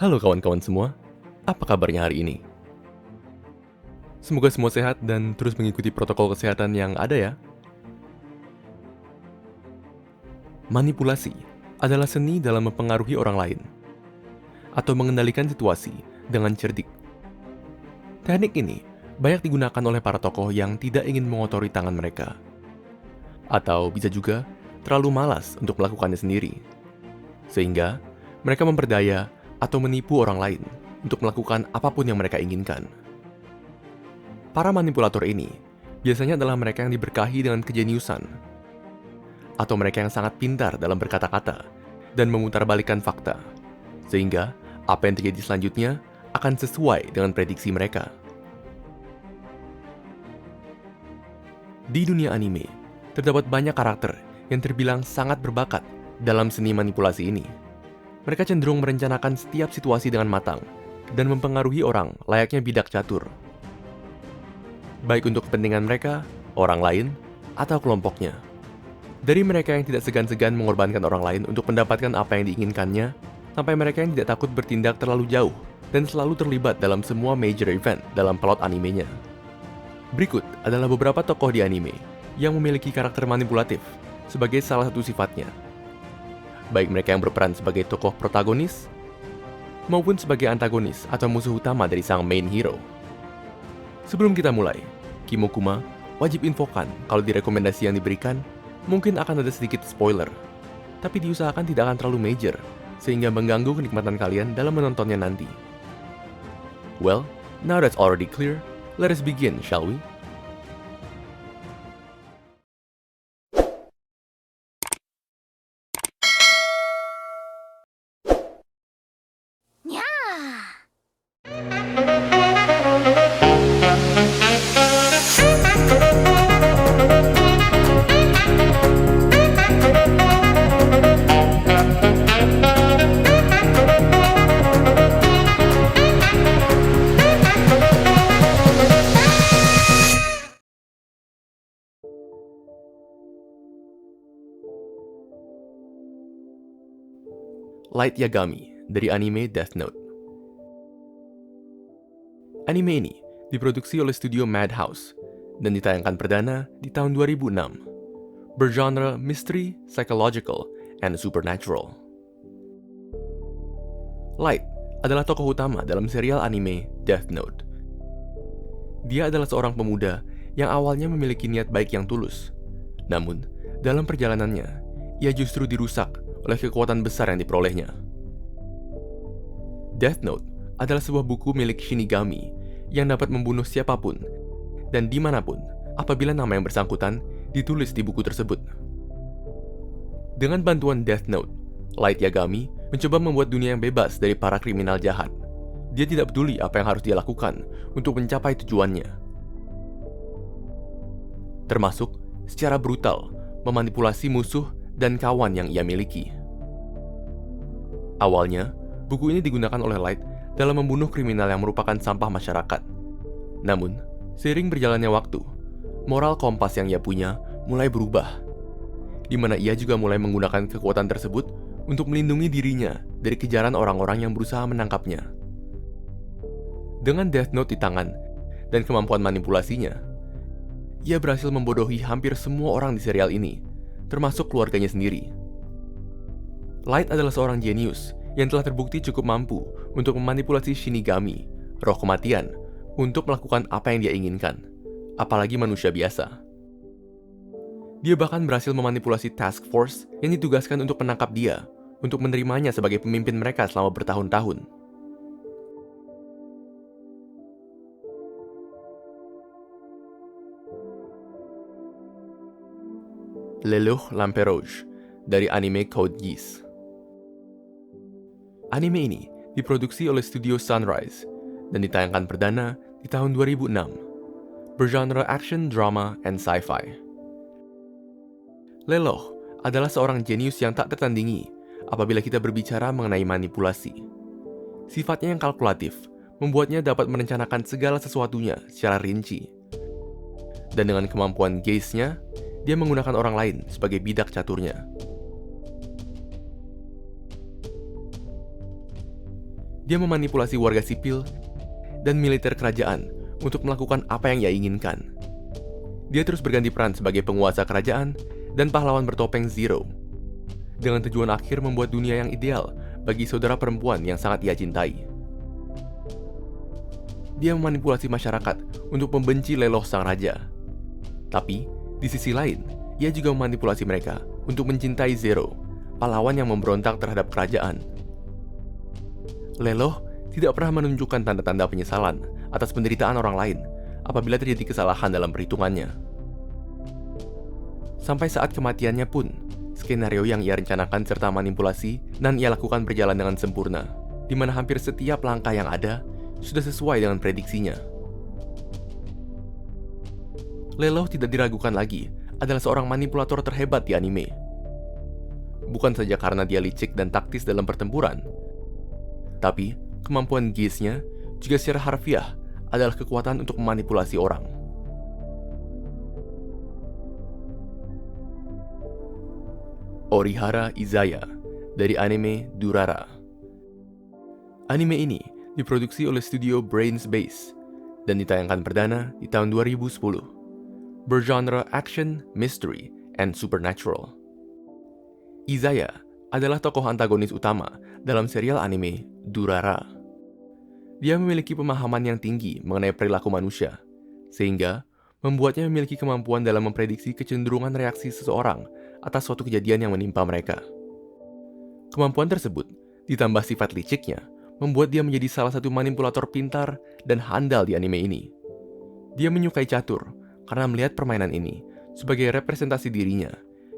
Halo kawan-kawan semua, apa kabarnya hari ini? Semoga semua sehat dan terus mengikuti protokol kesehatan yang ada ya. Manipulasi adalah seni dalam mempengaruhi orang lain atau mengendalikan situasi dengan cerdik. Teknik ini banyak digunakan oleh para tokoh yang tidak ingin mengotori tangan mereka, atau bisa juga terlalu malas untuk melakukannya sendiri, sehingga mereka memperdaya atau menipu orang lain untuk melakukan apapun yang mereka inginkan. Para manipulator ini biasanya adalah mereka yang diberkahi dengan kejeniusan, atau mereka yang sangat pintar dalam berkata-kata dan memutarbalikkan fakta, sehingga apa yang terjadi selanjutnya akan sesuai dengan prediksi mereka. Di dunia anime, terdapat banyak karakter yang terbilang sangat berbakat dalam seni manipulasi ini. Mereka cenderung merencanakan setiap situasi dengan matang dan mempengaruhi orang layaknya bidak catur. Baik untuk kepentingan mereka, orang lain, atau kelompoknya. Dari mereka yang tidak segan-segan mengorbankan orang lain untuk mendapatkan apa yang diinginkannya, sampai mereka yang tidak takut bertindak terlalu jauh dan selalu terlibat dalam semua major event dalam plot animenya. Berikut adalah beberapa tokoh di anime yang memiliki karakter manipulatif sebagai salah satu sifatnya. Baik mereka yang berperan sebagai tokoh protagonis, maupun sebagai antagonis atau musuh utama dari sang main hero. Sebelum kita mulai, Kimokuma wajib infokan kalau di rekomendasi yang diberikan mungkin akan ada sedikit spoiler, tapi diusahakan tidak akan terlalu major, sehingga mengganggu kenikmatan kalian dalam menontonnya nanti. Well, now that's already clear, let us begin, shall we? Light Yagami dari anime Death Note. Anime ini diproduksi oleh studio Madhouse dan ditayangkan perdana di tahun 2006. Bergenre mystery, psychological, and supernatural. Light adalah tokoh utama dalam serial anime Death Note. Dia adalah seorang pemuda yang awalnya memiliki niat baik yang tulus. Namun, dalam perjalanannya, ia justru dirusak oleh kekuatan besar yang diperolehnya. Death Note adalah sebuah buku milik Shinigami yang dapat membunuh siapapun dan dimanapun apabila nama yang bersangkutan ditulis di buku tersebut. Dengan bantuan Death Note, Light Yagami mencoba membuat dunia yang bebas dari para kriminal jahat. Dia tidak peduli apa yang harus dia lakukan untuk mencapai tujuannya. Termasuk secara brutal memanipulasi musuh dan kawan yang ia miliki. Awalnya, buku ini digunakan oleh Light dalam membunuh kriminal yang merupakan sampah masyarakat. Namun, seiring berjalannya waktu, moral kompas yang ia punya mulai berubah, di mana ia juga mulai menggunakan kekuatan tersebut untuk melindungi dirinya dari kejaran orang-orang yang berusaha menangkapnya. Dengan Death Note di tangan dan kemampuan manipulasinya, ia berhasil membodohi hampir semua orang di serial ini, termasuk keluarganya sendiri. Light adalah seorang jenius yang telah terbukti cukup mampu untuk memanipulasi Shinigami, roh kematian, untuk melakukan apa yang dia inginkan, apalagi manusia biasa. Dia bahkan berhasil memanipulasi task force yang ditugaskan untuk menangkap dia, untuk menerimanya sebagai pemimpin mereka selama bertahun-tahun. Lelouch Lamperouge dari anime Code Geass. Anime ini diproduksi oleh studio Sunrise dan ditayangkan perdana di tahun 2006. Bergenre action, drama, and sci-fi. Lelouch adalah seorang jenius yang tak tertandingi apabila kita berbicara mengenai manipulasi. Sifatnya yang kalkulatif membuatnya dapat merencanakan segala sesuatunya secara rinci. Dan dengan kemampuan gaze-nya, dia menggunakan orang lain sebagai bidak caturnya. Dia memanipulasi warga sipil dan militer kerajaan untuk melakukan apa yang ia inginkan. Dia terus berganti peran sebagai penguasa kerajaan dan pahlawan bertopeng Zero, dengan tujuan akhir membuat dunia yang ideal bagi saudara perempuan yang sangat ia cintai. Dia memanipulasi masyarakat untuk membenci Lelouch sang raja. Tapi, di sisi lain, ia juga memanipulasi mereka untuk mencintai Zero, pahlawan yang memberontak terhadap kerajaan. Lelouch tidak pernah menunjukkan tanda-tanda penyesalan atas penderitaan orang lain apabila terjadi kesalahan dalam perhitungannya. Sampai saat kematiannya pun, skenario yang ia rencanakan serta manipulasi dan ia lakukan berjalan dengan sempurna, di mana hampir setiap langkah yang ada sudah sesuai dengan prediksinya. Lelouch tidak diragukan lagi adalah seorang manipulator terhebat di anime. Bukan saja karena dia licik dan taktis dalam pertempuran, tapi kemampuan geisnya juga secara harfiah adalah kekuatan untuk memanipulasi orang. Orihara Izaya dari anime Durara. Anime ini diproduksi oleh studio Brains Base dan ditayangkan perdana di tahun 2010. Bergenre action, mystery, and supernatural. Izaya adalah tokoh antagonis utama dalam serial anime Durara. Dia memiliki pemahaman yang tinggi mengenai perilaku manusia, sehingga membuatnya memiliki kemampuan dalam memprediksi kecenderungan reaksi seseorang atas suatu kejadian yang menimpa mereka. Kemampuan tersebut, ditambah sifat liciknya, membuat dia menjadi salah satu manipulator pintar dan handal di anime ini. Dia menyukai catur karena melihat permainan ini sebagai representasi dirinya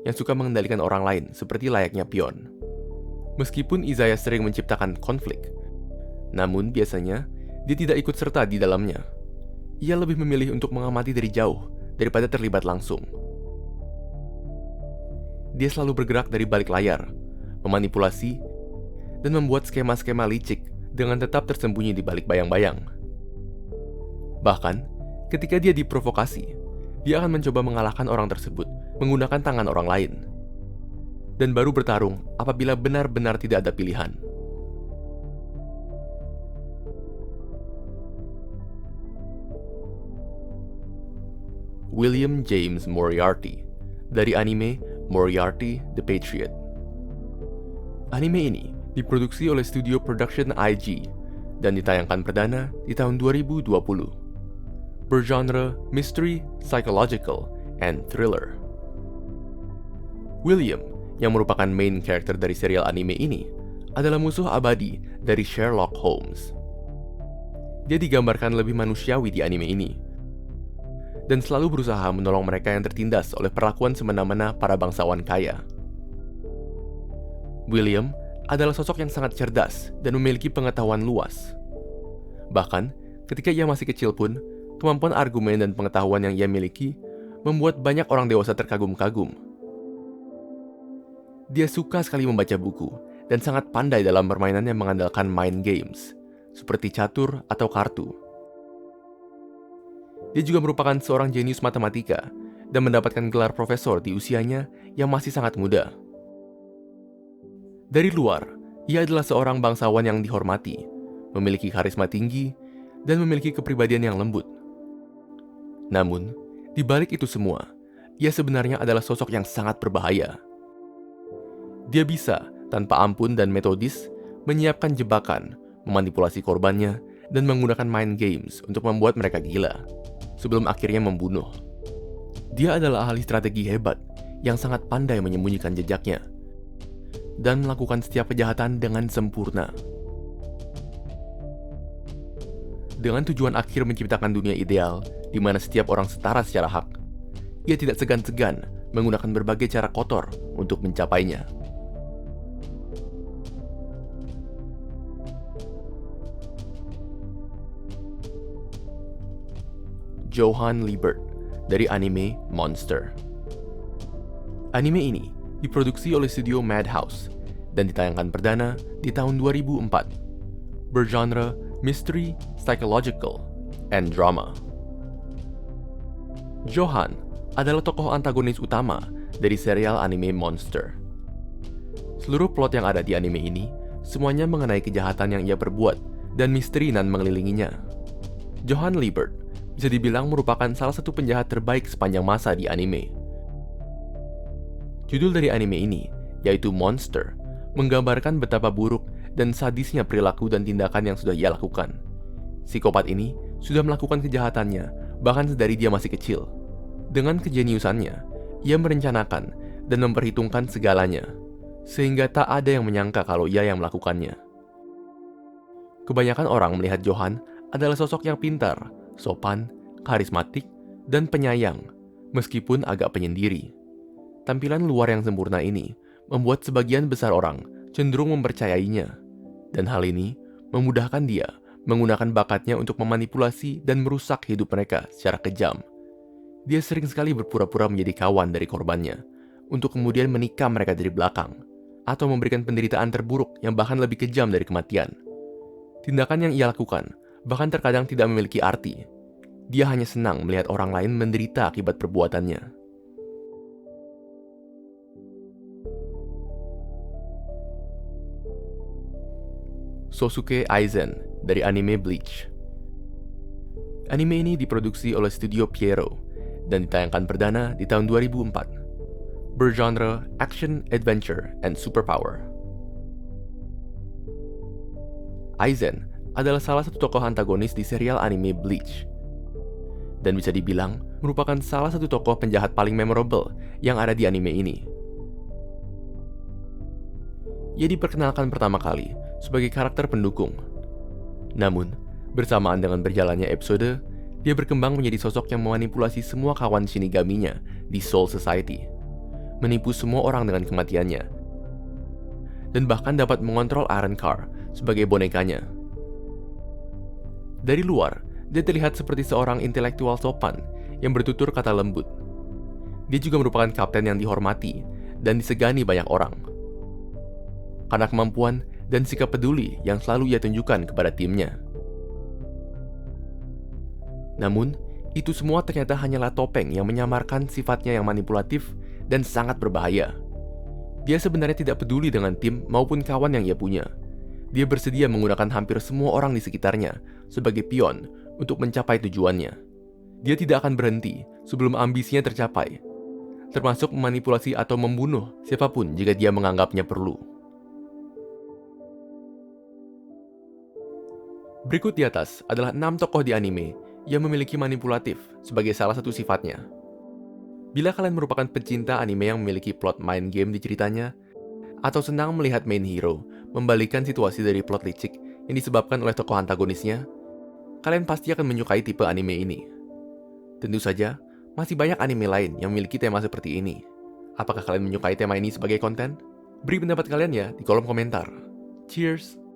yang suka mengendalikan orang lain seperti layaknya pion. Meskipun Izaya sering menciptakan konflik, namun biasanya dia tidak ikut serta di dalamnya. Ia lebih memilih untuk mengamati dari jauh daripada terlibat langsung. Dia selalu bergerak dari balik layar, memanipulasi, dan membuat skema-skema licik dengan tetap tersembunyi di balik bayang-bayang. Bahkan, ketika dia diprovokasi, dia akan mencoba mengalahkan orang tersebut menggunakan tangan orang lain, dan baru bertarung apabila benar-benar tidak ada pilihan. William James Moriarty dari anime Moriarty the Patriot. Anime ini diproduksi oleh studio Production IG dan ditayangkan perdana di tahun 2020. Bergenre mystery, psychological, and thriller. William, yang merupakan main character dari serial anime ini, adalah musuh abadi dari Sherlock Holmes. Dia digambarkan lebih manusiawi di anime ini, dan selalu berusaha menolong mereka yang tertindas oleh perlakuan semena-mena para bangsawan kaya. William adalah sosok yang sangat cerdas dan memiliki pengetahuan luas. Bahkan, ketika ia masih kecil pun, kemampuan argumen dan pengetahuan yang ia miliki membuat banyak orang dewasa terkagum-kagum. Dia suka sekali membaca buku dan sangat pandai dalam permainan yang mengandalkan mind games, seperti catur atau kartu. Dia juga merupakan seorang jenius matematika dan mendapatkan gelar profesor di usianya yang masih sangat muda. Dari luar, ia adalah seorang bangsawan yang dihormati, memiliki karisma tinggi, dan memiliki kepribadian yang lembut. Namun, di balik itu semua, ia sebenarnya adalah sosok yang sangat berbahaya. Dia bisa, tanpa ampun dan metodis, menyiapkan jebakan, memanipulasi korbannya, dan menggunakan mind games untuk membuat mereka gila, sebelum akhirnya membunuh. Dia adalah ahli strategi hebat yang sangat pandai menyembunyikan jejaknya, dan melakukan setiap kejahatan dengan sempurna. Dengan tujuan akhir menciptakan dunia ideal, di mana setiap orang setara secara hak, ia tidak segan-segan menggunakan berbagai cara kotor untuk mencapainya. Johann Liebert dari anime Monster. Anime ini diproduksi oleh studio Madhouse dan ditayangkan perdana di tahun 2004. Bergenre mystery, psychological, and drama. Johann adalah tokoh antagonis utama dari serial anime Monster. Seluruh plot yang ada di anime ini semuanya mengenai kejahatan yang ia perbuat dan misteri nan mengelilinginya. Johan Liebert bisa dibilang merupakan salah satu penjahat terbaik sepanjang masa di anime. Judul dari anime ini, yaitu Monster, menggambarkan betapa buruk dan sadisnya perilaku dan tindakan yang sudah ia lakukan. Psikopat ini sudah melakukan kejahatannya bahkan sedari dia masih kecil. Dengan kejeniusannya, ia merencanakan dan memperhitungkan segalanya, sehingga tak ada yang menyangka kalau ia yang melakukannya. Kebanyakan orang melihat Johan adalah sosok yang pintar, sopan, karismatik, dan penyayang, meskipun agak penyendiri. Tampilan luar yang sempurna ini membuat sebagian besar orang cenderung mempercayainya, dan hal ini memudahkan dia menggunakan bakatnya untuk memanipulasi dan merusak hidup mereka secara kejam. Dia sering sekali berpura-pura menjadi kawan dari korbannya, untuk kemudian menikam mereka dari belakang, atau memberikan penderitaan terburuk yang bahkan lebih kejam dari kematian. Tindakan yang ia lakukan bahkan terkadang tidak memiliki arti. Dia hanya senang melihat orang lain menderita akibat perbuatannya. Sosuke Aizen dari anime Bleach. Anime ini diproduksi oleh studio Pierrot dan ditayangkan perdana di tahun 2004. Bergenre action, adventure, and superpower. Aizen adalah salah satu tokoh antagonis di serial anime Bleach, dan bisa dibilang merupakan salah satu tokoh penjahat paling memorable yang ada di anime ini. Ia diperkenalkan pertama kali sebagai karakter pendukung. Namun, bersamaan dengan berjalannya episode, dia berkembang menjadi sosok yang memanipulasi semua kawan Shinigami-nya di Soul Society, menipu semua orang dengan kematiannya, dan bahkan dapat mengontrol Iron Car sebagai bonekanya. Dari luar, dia terlihat seperti seorang intelektual sopan yang bertutur kata lembut. Dia juga merupakan kapten yang dihormati dan disegani banyak orang, karena kemampuan dan sikap peduli yang selalu ia tunjukkan kepada timnya. Namun, itu semua ternyata hanyalah topeng yang menyamarkan sifatnya yang manipulatif dan sangat berbahaya. Dia sebenarnya tidak peduli dengan tim maupun kawan yang ia punya. Dia bersedia menggunakan hampir semua orang di sekitarnya sebagai pion untuk mencapai tujuannya. Dia tidak akan berhenti sebelum ambisinya tercapai, termasuk memanipulasi atau membunuh siapapun jika dia menganggapnya perlu. Berikut di atas adalah 6 tokoh di anime yang memiliki manipulatif sebagai salah satu sifatnya. Bila kalian merupakan pecinta anime yang memiliki plot mind game di ceritanya, atau senang melihat main hero membalikkan situasi dari plot licik yang disebabkan oleh tokoh antagonisnya, kalian pasti akan menyukai tipe anime ini. Tentu saja, masih banyak anime lain yang memiliki tema seperti ini. Apakah kalian menyukai tema ini sebagai konten? Beri pendapat kalian ya di kolom komentar. Cheers!